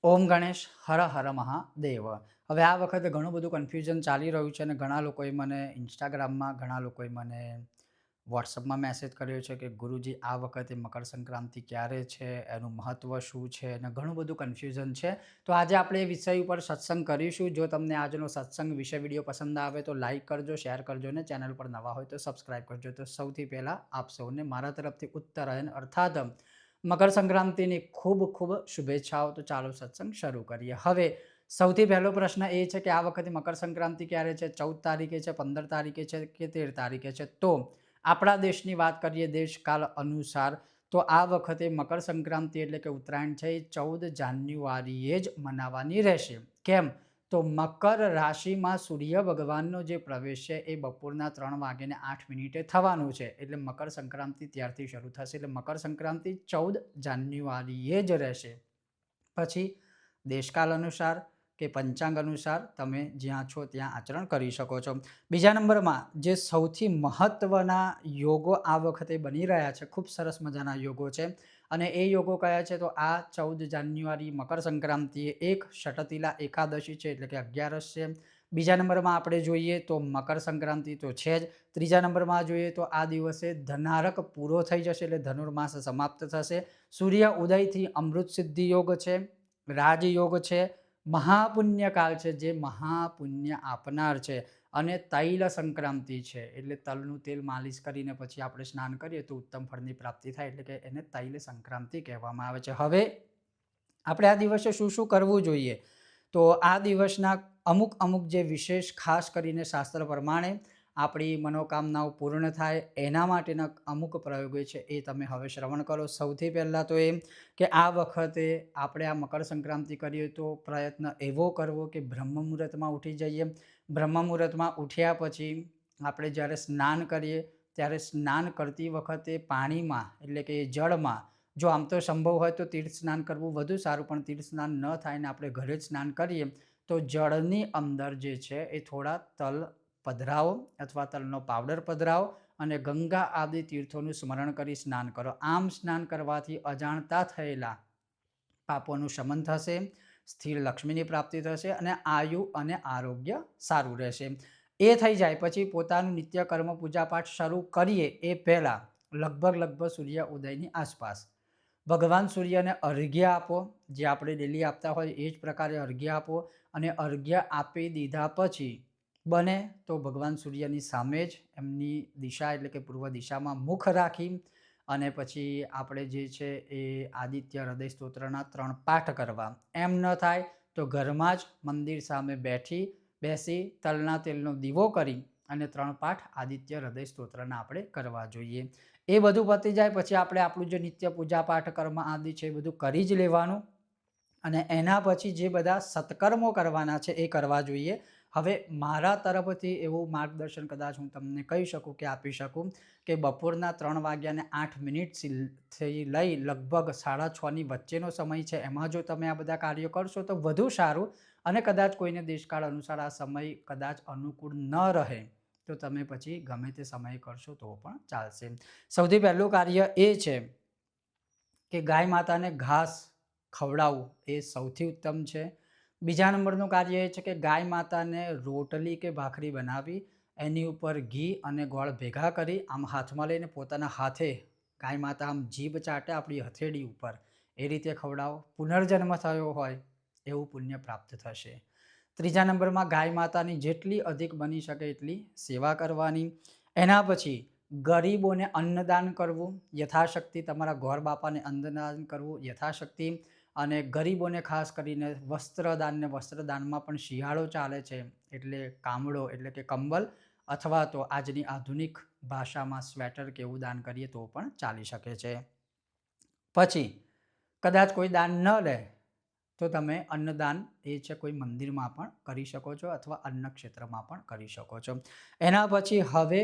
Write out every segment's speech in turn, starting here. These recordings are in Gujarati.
ઓમ ગણેશ હર હર મહાદેવ। હવે આ વખતે ઘણું બધું કન્ફ્યુઝન ચાલી રહ્યું છે અને ઘણા લોકોએ મને ઇન્સ્ટાગ્રામમાં, ઘણા લોકોએ મને વોટ્સઅપમાં મેસેજ કર્યો છે કે ગુરુજી આ વખતે મકર સંક્રાંતિ ક્યારે છે, એનું મહત્ત્વ શું છે અને ઘણું બધું કન્ફ્યુઝન છે। તો આજે આપણે એ વિષય ઉપર સત્સંગ કરીશું। જો તમને આજનો સત્સંગ વિશે વિડીયો પસંદ આવે તો લાઇક કરજો, શેર કરજો અને ચેનલ પર નવા હોય તો સબસ્ક્રાઈબ કરજો। તો સૌથી પહેલાં આપ સૌને મારા તરફથી ઉત્તરાયણ અર્થાત મકર સંક્રાંતિની ખૂબ ખૂબ શુભેચ્છાઓ। તો ચાલો સત્સંગ શરૂ કરીએ। હવે સૌથી પહેલો પ્રશ્ન એ છે કે આ વખતે મકર સંક્રાંતિ ક્યારે છે? 14 તારીખે છે, 15 તારીખે છે કે 13 તારીખે છે? તો આપણા દેશની વાત કરીએ દેશકાલ અનુસાર તો આ વખતે મકર સંક્રાંતિ એટલે કે ઉત્તરાયણ છે એ 14 જાન્યુઆરીએ જ મનાવવાની રહેશે। કેમ? તો મકર રાશિમાં સૂર્ય ભગવાનનો જે પ્રવેશ છે એ બપોરના 3:08 થવાનું છે, એટલે મકર સંક્રાંતિ ત્યારથી શરૂ થશે। એટલે મકર સંક્રાંતિ 14 જાન્યુઆરીએ જ રહેશે। પછી દેશકાલ અનુસાર કે પંચાંગ અનુસાર તમે જ્યાં છો ત્યાં આચરણ કરી શકો છો। બીજા નંબરમાં જે સૌથી મહત્ત્વના યોગો આ વખતે બની રહ્યા છે, ખૂબ સરસ મજાના યોગો છે અને એ યોગો કયા છે? તો આ 14 જાન્યુઆરી મકર સંક્રાંતિએ એક ષટતિલા એકાદશી છે એટલે કે 11 છે। બીજા નંબરમાં આપણે જોઈએ તો મકર સંક્રાંતિ તો છે જ। ત્રીજા નંબરમાં જોઈએ તો આ દિવસે ધનારક પૂરો થઈ જશે એટલે ધનુર્માસ સમાપ્ત થશે। સૂર્ય ઉદયથી અમૃત સિદ્ધિ યોગ છે, રાજયોગ છે, મહાપુણ્યકાળ છે જે મહાપુણ્ય આપનાર છે અને તૈલ સંક્રાંતિ છે એટલે તલનું તેલ માલિશ કરીને પછી આપણે સ્નાન કરીએ તો ઉત્તમ ફળની પ્રાપ્તિ થાય એટલે કે એને તૈલ સંક્રાંતિ કહેવામાં આવે છે। હવે આપણે આ દિવસે શું શું કરવું જોઈએ? તો આ દિવસના અમુક જે વિશેષ ખાસ કરીને શાસ્ત્ર પ્રમાણે આપણી મનોકામનાઓ પૂર્ણ થાય એના માટેના અમુક પ્રયોગો છે એ તમે હવે શ્રવણ કરો। સૌથી પહેલાં તો એમ કે આ વખતે આપણે આ મકર સંક્રાંતિ કરીએ તો પ્રયત્ન એવો કરવો કે બ્રહ્મ મુહૂર્તમાં ઉઠી જઈએ। બ્રહ્મ મુહૂર્તમાં ઉઠ્યા પછી આપણે જ્યારે સ્નાન કરીએ ત્યારે સ્નાન કરતી વખતે પાણીમાં એટલે કે જળમાં, જો આમ તો સંભવ હોય તો તીર્થ સ્નાન કરવું વધુ સારું, પણ તીર્થ સ્નાન ન થાય ને આપણે ઘરે જ સ્નાન કરીએ તો જળની અંદર જે છે એ થોડા તલ પધરાવો અથવા તલનો પાવડર પધરાવો અને ગંગા આદિ તીર્થોનું સ્મરણ કરી સ્નાન કરો। આમ સ્નાન કરવાથી અજાણતા થયેલા પાપોનું શમન થશે, સ્થિર લક્ષ્મીની પ્રાપ્તિ થશે અને આયુ અને આરોગ્ય સારું રહેશે। એ થઈ જાય પછી પોતાનું નિત્ય કર્મ પૂજાપાઠ શરૂ કરીએ એ પહેલાં લગભગ સૂર્ય ઉદયની આસપાસ ભગવાન સૂર્યને અર્ઘ્ય આપો, જે આપણે ડેલી આપતા હોય એ જ પ્રકારે અર્ઘ્ય આપો અને અર્ઘ્ય આપી દીધા પછી બને તો ભગવાન સૂર્યની સામે જ એમની દિશા એટલે કે પૂર્વ દિશામાં મુખ રાખી અને પછી આપણે જે છે એ આદિત્ય હૃદય સ્તોત્રના 3 પાઠ કરવા। એમ ન થાય તો ઘરમાં જ મંદિર સામે બેસી તલના તેલનો દીવો કરી અને 3 પાઠ આદિત્ય હૃદય સ્તોત્રના આપણે કરવા જોઈએ। એ બધું પતી જાય પછી આપણે આપણું જે નિત્ય પૂજા પાઠ કર્મ આદિ છે એ બધું કરી જ લેવાનું અને એના પછી જે બધા સત્કર્મો કરવાના છે એ કરવા જોઈએ। હવે મારા તરફથી એવું માર્ગદર્શન કદાચ હું તમને કહી શકું કે આપી શકું કે બપોરના 3:08થી લઈ લગભગ 6:30ની વચ્ચેનો સમય છે, એમાં જો તમે આ બધા કાર્યો કરશો તો વધુ સારું અને કદાચ કોઈને દેશકાળ અનુસાર આ સમય કદાચ અનુકૂળ ન રહે તો તમે પછી ગમે તે સમયે કરશો તો પણ ચાલશે। સૌથી પહેલું કાર્ય એ છે કે ગાય માતાને ઘાસ ખવડાવવું એ સૌથી ઉત્તમ છે। બીજા નંબરનું કાર્ય એ છે કે ગાય માતાને રોટલી કે ભાખરી બનાવી એની ઉપર ઘી અને ગોળ ભેગા કરી આમ હાથમાં લઈને પોતાના હાથે ગાય માતા આમ જીભ ચાટે આપણી હથેળી ઉપર એ રીતે ખવડાવો, પુનર્જન્મ થયો હોય એવું પુણ્ય પ્રાપ્ત થશે। ત્રીજા નંબરમાં ગાય માતાની જેટલી અધિક બની શકે એટલી સેવા કરવાની। એના પછી ગરીબોને અન્નદાન કરવું, યથાશક્તિ તમારા ગોર બાપાને અન્નદાન કરવું યથાશક્તિ અને ગરીબોને ખાસ કરીને વસ્ત્રદાન, ને વસ્ત્રદાનમાં પણ શિયાળો ચાલે છે એટલે કામળો એટલે કે કંબલ અથવા તો આજની આધુનિક ભાષામાં સ્વેટર કે એવું દાન કરીએ તો પણ ચાલી શકે છે। પછી કદાચ કોઈ દાન ન લે તો તમે અન્નદાન એ છે કોઈ મંદિરમાં પણ કરી શકો છો અથવા અન્ન ક્ષેત્રમાં પણ કરી શકો છો। એના પછી હવે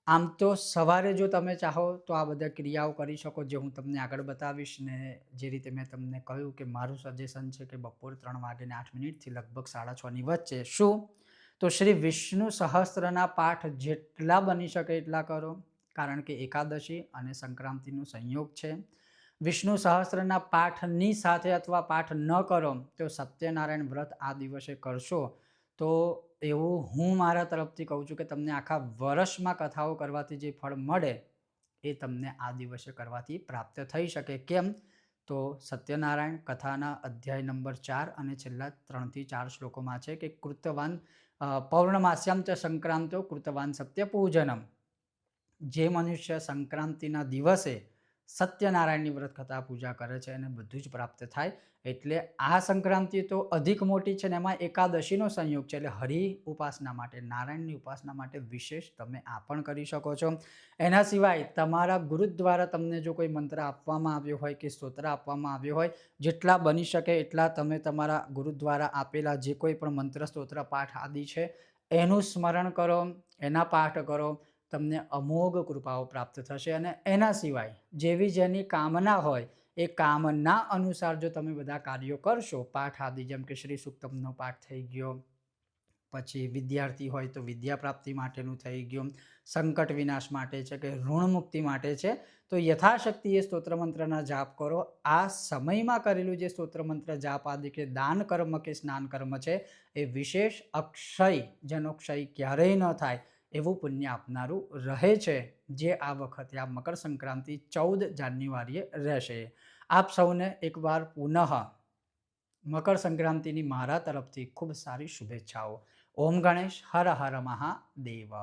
આમ તો સવારે જો તમે ચાહો તો આ બધા ક્રિયાઓ કરી શકો જે હું તમને આગળ બતાવીશ ને જે રીતે મેં તમને કહ્યું કે મારું સજેશન છે કે બપોર 3:08થી લગભગ 6:30ની વચ્ચે શું તો શ્રી વિષ્ણુ સહસ્ત્રના પાઠ જેટલા બની શકે એટલા કરો, કારણ કે એકાદશી અને સંક્રાંતિનો સંયોગ છે। વિષ્ણુ સહસ્ત્રના પાઠની સાથે અથવા પાઠ ન કરો તો સત્યનારાયણ વ્રત આ દિવસે કરશો તો એવું હું મારા તરફથી કહું છું કે તમને આખા વર્ષમાં કથાઓ કરવાથી જે ફળ મળે એ તમને આ દિવસે કરવાથી પ્રાપ્ત થઈ શકે. કેમ? તો સત્યનારાયણ કથાના અધ્યાય નંબર 4 અને છેલ્લા 3 થી 4 શ્લોકોમાં છે કે કૃતવાન પૌર્ણમાસ્યામ ચ સંક્રાંતો કૃતવાન સત્ય પૂજનમ. જે મનુષ્ય સંક્રાંતિના દિવસે સત્યનારાયણની વ્રત કથા પૂજા કરે છે એને બધું જ પ્રાપ્ત થાય. એટલે આ સંક્રાંતિ તો અધિક મોટી છે ને એમાં એકાદશીનો સંયોગ છે એટલે હરિ ઉપાસના માટે, નારાયણની ઉપાસના માટે વિશેષ તમે આ પણ કરી શકો છો. એના સિવાય તમારા ગુરુ દ્વારા તમને જો કોઈ મંત્ર આપવામાં આવ્યો હોય કે સ્તોત્ર આપવામાં આવ્યો હોય, જેટલા બની શકે એટલા તમે તમારા ગુરુ દ્વારા આપેલા જે કોઈ પણ મંત્ર, સ્તોત્ર, પાઠ આદિ છે એનું સ્મરણ કરો, એના પાઠ કરો, તમને અમોઘ કૃપાઓ પ્રાપ્ત થશે. અને એના સિવાય જેવી જેની કામના હોય એ કામના અનુસાર જો તમે બધા કાર્યો કરશો, પાઠ આદિ જેમ કે શ્રી સૂક્તમનો પાઠ થઈ ગયો, પછી વિદ્યાર્થી હોય તો વિદ્યા પ્રાપ્તિ માટેનું થઈ ગયું, સંકટ વિનાશ માટે છે કે ઋણ મુક્તિ માટે છે, તો યથાશક્તિ એ સ્તોત્ર મંત્રના જાપ કરો. આ સમયમાં કરેલું જે સ્તોત્ર મંત્ર જાપ આદિ કે દાન કર્મ કે સ્નાન કર્મ છે એ વિશેષ અક્ષય, જેનો ક્ષય ક્યારેય ન થાય એવું પુણ્ય આપનારું રહે છે, જે આ વખતે આ મકર સંક્રાંતિ 14 જાન્યુઆરીએ રહેશે. આપ સૌને એકવાર પુનઃ મકર સંક્રાંતિની મારા તરફથી ખૂબ સારી શુભેચ્છાઓ. ઓમ ગણેશ, હર હર મહાદેવ.